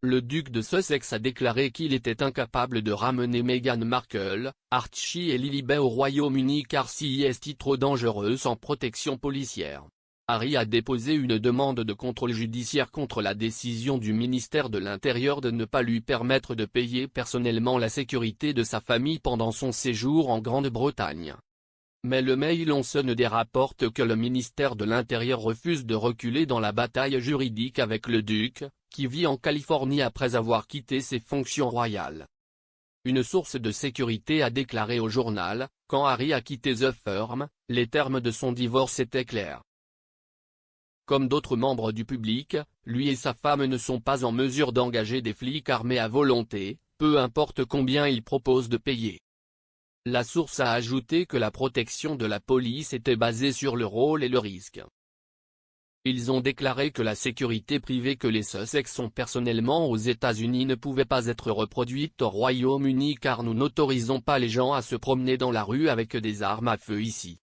Le duc de Sussex a déclaré qu'il était incapable de ramener Meghan Markle, Archie et Lilibet au Royaume-Uni car c'est trop dangereux sans protection policière. Harry a déposé une demande de contrôle judiciaire contre la décision du ministère de l'Intérieur de ne pas lui permettre de payer personnellement la sécurité de sa famille pendant son séjour en Grande-Bretagne. Mais le Mail on Sunday rapporte que le ministère de l'Intérieur refuse de reculer dans la bataille juridique avec le duc, qui vit en Californie après avoir quitté ses fonctions royales. Une source de sécurité a déclaré au journal, quand Harry a quitté The Firm, les termes de son divorce étaient clairs. Comme d'autres membres du public, lui et sa femme ne sont pas en mesure d'engager des flics armés à volonté, peu importe combien ils proposent de payer. La source a ajouté que la protection de la police était basée sur le rôle et le risque. Ils ont déclaré que la sécurité privée que les Sussex ont personnellement aux États-Unis ne pouvait pas être reproduite au Royaume-Uni car nous n'autorisons pas les gens à se promener dans la rue avec des armes à feu ici.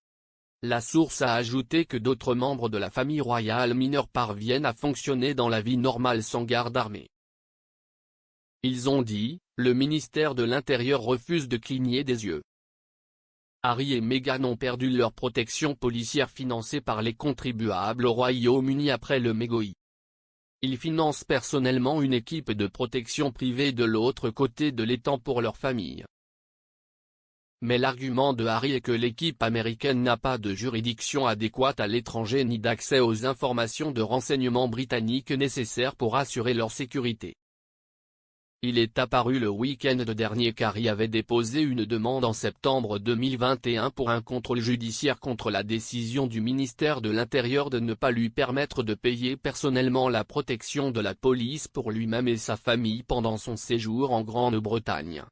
La source a ajouté que d'autres membres de la famille royale mineure parviennent à fonctionner dans la vie normale sans garde armée. Ils ont dit, le ministère de l'Intérieur refuse de cligner des yeux. Harry et Meghan ont perdu leur protection policière financée par les contribuables au Royaume-Uni après le mégoï. Ils financent personnellement une équipe de protection privée de l'autre côté de l'étang pour leur famille. Mais l'argument de Harry est que l'équipe américaine n'a pas de juridiction adéquate à l'étranger ni d'accès aux informations de renseignement britanniques nécessaires pour assurer leur sécurité. Il est apparu le week-end dernier qu'Harry avait déposé une demande en septembre 2021 pour un contrôle judiciaire contre la décision du ministère de l'Intérieur de ne pas lui permettre de payer personnellement la protection de la police pour lui-même et sa famille pendant son séjour en Grande-Bretagne.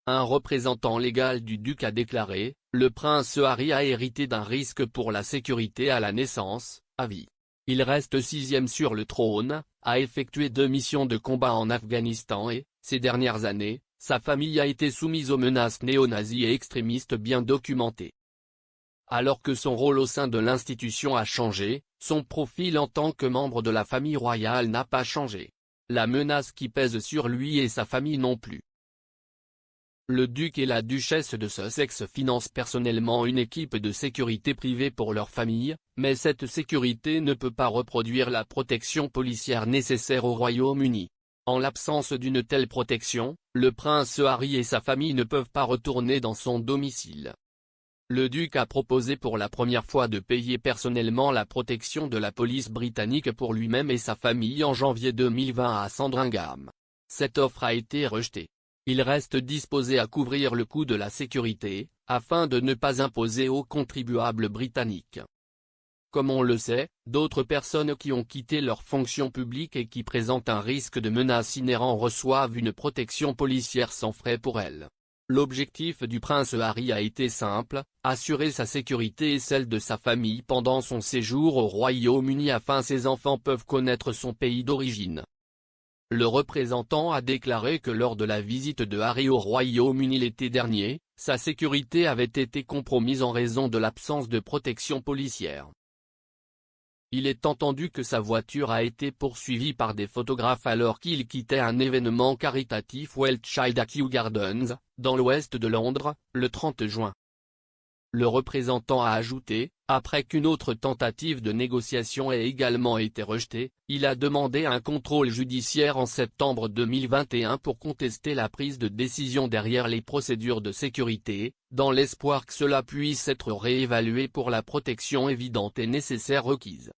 Un représentant légal du duc a déclaré, le prince Harry a hérité d'un risque pour la sécurité à la naissance, à vie. Il reste 6e sur le trône, a effectué 2 missions de combat en Afghanistan et, ces dernières années, sa famille a été soumise aux menaces néo-nazis et extrémistes bien documentées. Alors que son rôle au sein de l'institution a changé, son profil en tant que membre de la famille royale n'a pas changé. La menace qui pèse sur lui et sa famille non plus. Le duc et la duchesse de Sussex financent personnellement une équipe de sécurité privée pour leur famille, mais cette sécurité ne peut pas reproduire la protection policière nécessaire au Royaume-Uni. En l'absence d'une telle protection, le prince Harry et sa famille ne peuvent pas retourner dans son domicile. Le duc a proposé pour la première fois de payer personnellement la protection de la police britannique pour lui-même et sa famille en janvier 2020 à Sandringham. Cette offre a été rejetée. Il reste disposé à couvrir le coût de la sécurité, afin de ne pas imposer aux contribuables britanniques. Comme on le sait, d'autres personnes qui ont quitté leur fonction publique et qui présentent un risque de menace inhérent reçoivent une protection policière sans frais pour elles. L'objectif du prince Harry a été simple, assurer sa sécurité et celle de sa famille pendant son séjour au Royaume-Uni afin ses enfants peuvent connaître son pays d'origine. Le représentant a déclaré que lors de la visite de Harry au Royaume-Uni l'été dernier, sa sécurité avait été compromise en raison de l'absence de protection policière. Il est entendu que sa voiture a été poursuivie par des photographes alors qu'il quittait un événement caritatif Weltshide à Kew Gardens, dans l'ouest de Londres, le 30 juin. Le représentant a ajouté, après qu'une autre tentative de négociation ait également été rejetée, il a demandé un contrôle judiciaire en septembre 2021 pour contester la prise de décision derrière les procédures de sécurité, dans l'espoir que cela puisse être réévalué pour la protection évidente et nécessaire requise.